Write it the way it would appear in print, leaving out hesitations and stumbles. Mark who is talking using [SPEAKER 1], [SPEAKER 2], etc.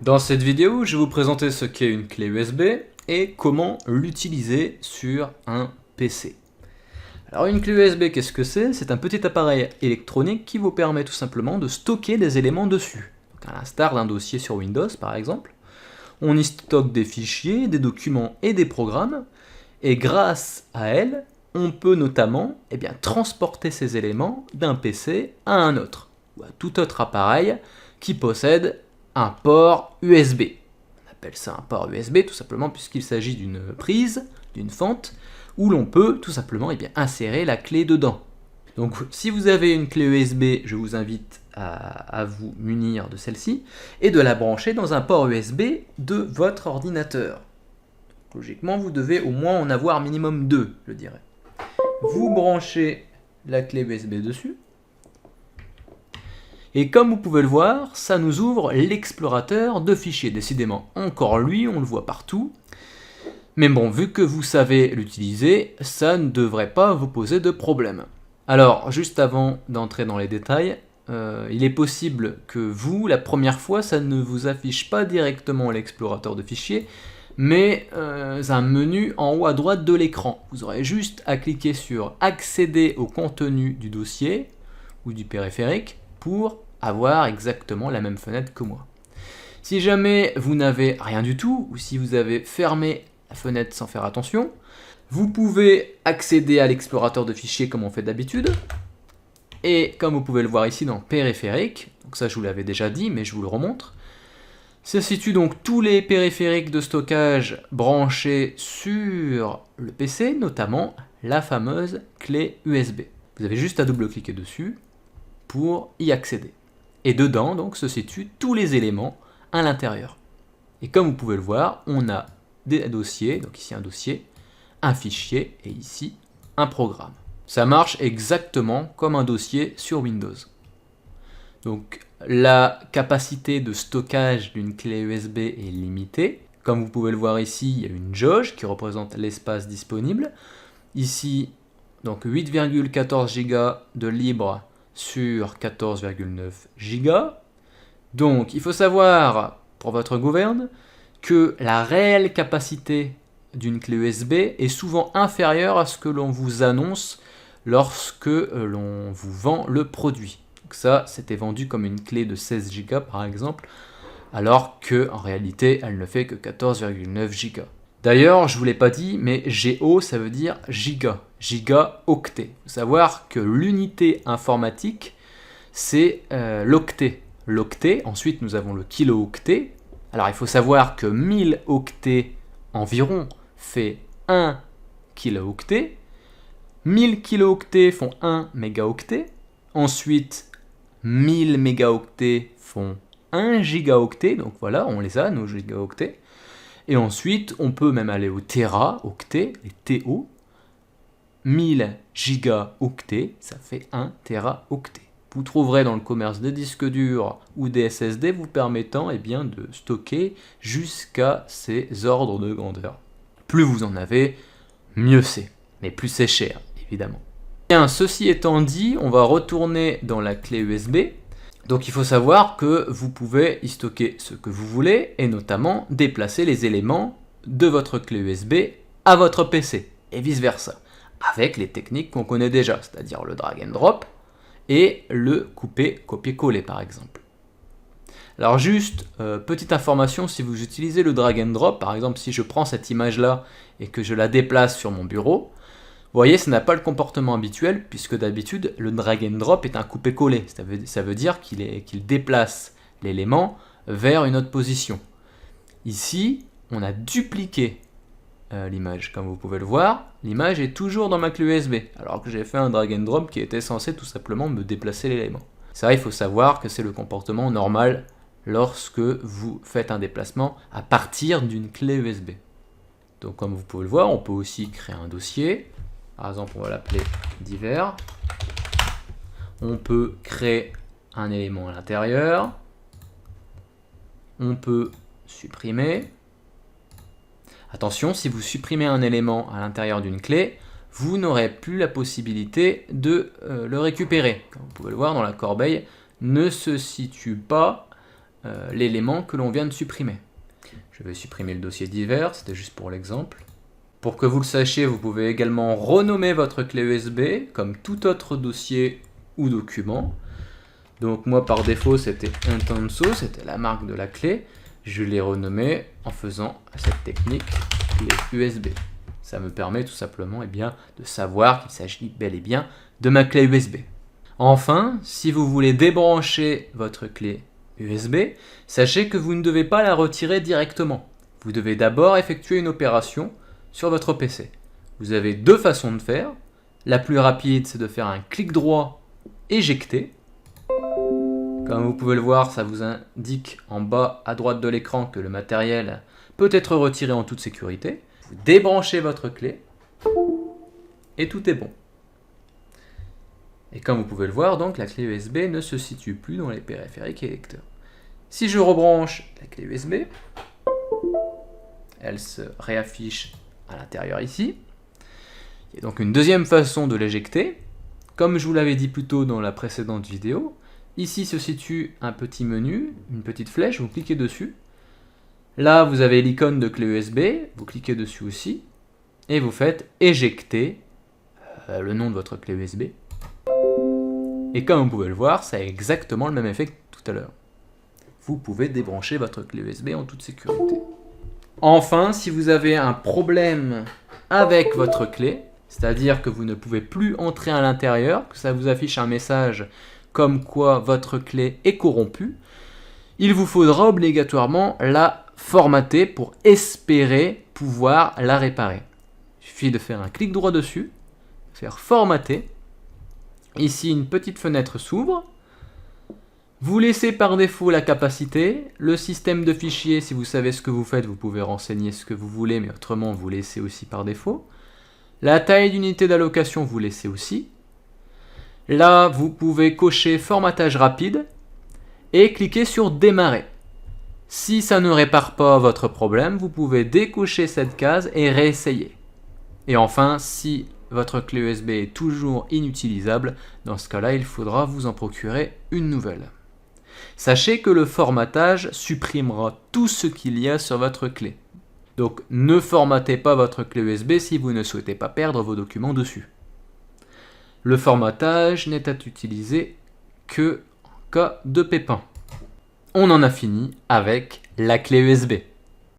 [SPEAKER 1] Dans cette vidéo, je vais vous présenter ce qu'est une clé USB et comment l'utiliser sur un PC. Alors une clé USB, qu'est-ce que c'est? C'est un petit appareil électronique qui vous permet tout simplement de stocker des éléments dessus. Donc, à l'instar d'un dossier sur Windows par exemple. On y stocke des fichiers, des documents et des programmes. Et grâce à elle, on peut notamment transporter ces éléments d'un PC à un autre, ou à tout autre appareil qui possède un port USB. On appelle ça un port USB tout simplement puisqu'il s'agit d'une prise, d'une fente, où l'on peut tout simplement insérer la clé dedans. Donc si vous avez une clé USB, je vous invite à vous munir de celle-ci et de la brancher dans un port USB de votre ordinateur. Logiquement, vous devez au moins en avoir minimum 2, je dirais. Vous branchez la clé USB dessus. Et comme vous pouvez le voir, ça nous ouvre l'explorateur de fichiers. Décidément, encore lui, on le voit partout. Mais bon, vu que vous savez l'utiliser, ça ne devrait pas vous poser de problème. Alors, juste avant d'entrer dans les détails, il est possible que vous, la première fois, ça ne vous affiche pas directement l'explorateur de fichiers, mais un menu en haut à droite de l'écran. Vous aurez juste à cliquer sur accéder au contenu du dossier ou du périphérique pour avoir exactement la même fenêtre que moi. Si jamais vous n'avez rien du tout, ou si vous avez fermé la fenêtre sans faire attention, vous pouvez accéder à l'explorateur de fichiers comme on fait d'habitude. Et comme vous pouvez le voir ici dans périphérique, donc ça je vous l'avais déjà dit mais je vous le remontre, ça situe donc tous les périphériques de stockage branchés sur le PC, notamment la fameuse clé USB. Vous avez juste à double-cliquer dessus pour y accéder. Et dedans donc se situent tous les éléments à l'intérieur. Et comme vous pouvez le voir, on a des dossiers, donc ici un dossier, un fichier et ici un programme. Ça marche exactement comme un dossier sur Windows. Donc la capacité de stockage d'une clé USB est limitée. Comme vous pouvez le voir ici, il y a une jauge qui représente l'espace disponible. Ici, donc 8,14 Go de libre sur 14,9 Go. Donc il faut savoir, pour votre gouverne, que la réelle capacité d'une clé USB est souvent inférieure à ce que l'on vous annonce lorsque l'on vous vend le produit. Donc ça, c'était vendu comme une clé de 16 Go par exemple, alors qu'en réalité, elle ne fait que 14,9 Go. D'ailleurs, je ne vous l'ai pas dit, mais GO, ça veut dire giga, gigaoctet. Il faut savoir que l'unité informatique, c'est l'octet. L'octet, ensuite nous avons le kilo-octet. Alors il faut savoir que 1000 octets environ fait 1 kilo-octet. 1000 kilo-octets font 1 mégaoctet. Ensuite, 1000 mégaoctets font 1 gigaoctet. Donc voilà, on les a, nos gigaoctets. Et ensuite, on peut même aller au téraoctet, les TO. 1000 gigaoctets, ça fait 1 téraoctet. Vous trouverez dans le commerce des disques durs ou des SSD vous permettant de stocker jusqu'à ces ordres de grandeur. Plus vous en avez, mieux c'est. Mais plus c'est cher, évidemment. Bien, ceci étant dit, on va retourner dans la clé USB. Donc il faut savoir que vous pouvez y stocker ce que vous voulez et notamment déplacer les éléments de votre clé USB à votre PC et vice versa, avec les techniques qu'on connaît déjà, c'est-à-dire le drag and drop et le couper, copier-coller par exemple. Alors juste, petite information, si vous utilisez le drag and drop, par exemple si je prends cette image-là et que je la déplace sur mon bureau, vous voyez, ça n'a pas le comportement habituel, puisque d'habitude, le drag and drop est un couper-coller. Ça veut dire qu'il déplace l'élément vers une autre position. Ici, on a dupliqué l'image. Comme vous pouvez le voir, l'image est toujours dans ma clé USB, alors que j'ai fait un drag and drop qui était censé tout simplement me déplacer l'élément. Ça, il faut savoir que c'est le comportement normal lorsque vous faites un déplacement à partir d'une clé USB. Donc comme vous pouvez le voir, on peut aussi créer un dossier. Par exemple, on va l'appeler divers. On peut créer un élément à l'intérieur. On peut supprimer. Attention, si vous supprimez un élément à l'intérieur d'une clé, vous n'aurez plus la possibilité de le récupérer. Comme vous pouvez le voir dans la corbeille, ne se situe pas l'élément que l'on vient de supprimer. Je vais supprimer le dossier divers, c'était juste pour l'exemple. Pour que vous le sachiez, vous pouvez également renommer votre clé USB comme tout autre dossier ou document. Donc moi par défaut c'était Intenso, c'était la marque de la clé. Je l'ai renommé en faisant cette technique clé USB. Ça me permet tout simplement de savoir qu'il s'agit bel et bien de ma clé USB. Enfin, si vous voulez débrancher votre clé USB, sachez que vous ne devez pas la retirer directement. Vous devez d'abord effectuer une opération sur votre PC. Vous avez deux façons de faire. La plus rapide, c'est de faire un clic droit éjecter. Comme vous pouvez le voir, ça vous indique en bas à droite de l'écran que le matériel peut être retiré en toute sécurité. Vous débranchez votre clé et tout est bon. Et comme vous pouvez le voir, donc la clé USB ne se situe plus dans les périphériques et lecteurs. Si je rebranche la clé USB, elle se réaffiche à l'intérieur ici. Il y a donc une deuxième façon de l'éjecter. Comme je vous l'avais dit plus tôt dans la précédente vidéo, ici se situe un petit menu, une petite flèche, vous cliquez dessus. Là, vous avez l'icône de clé USB, vous cliquez dessus aussi, et vous faites éjecter le nom de votre clé USB. Et comme vous pouvez le voir, ça a exactement le même effet que tout à l'heure. Vous pouvez débrancher votre clé USB en toute sécurité. Enfin, si vous avez un problème avec votre clé, c'est-à-dire que vous ne pouvez plus entrer à l'intérieur, que ça vous affiche un message comme quoi votre clé est corrompue, il vous faudra obligatoirement la formater pour espérer pouvoir la réparer. Il suffit de faire un clic droit dessus, faire formater. Ici, une petite fenêtre s'ouvre. Vous laissez par défaut la capacité. Le système de fichiers, si vous savez ce que vous faites, vous pouvez renseigner ce que vous voulez, mais autrement, vous laissez aussi par défaut. La taille d'unité d'allocation, vous laissez aussi. Là, vous pouvez cocher formatage rapide et cliquer sur démarrer. Si ça ne répare pas votre problème, vous pouvez décocher cette case et réessayer. Et enfin, si votre clé USB est toujours inutilisable, dans ce cas-là, il faudra vous en procurer une nouvelle. Sachez que le formatage supprimera tout ce qu'il y a sur votre clé. Donc ne formatez pas votre clé USB si vous ne souhaitez pas perdre vos documents dessus. Le formatage n'est à utiliser que en cas de pépin. On en a fini avec la clé USB.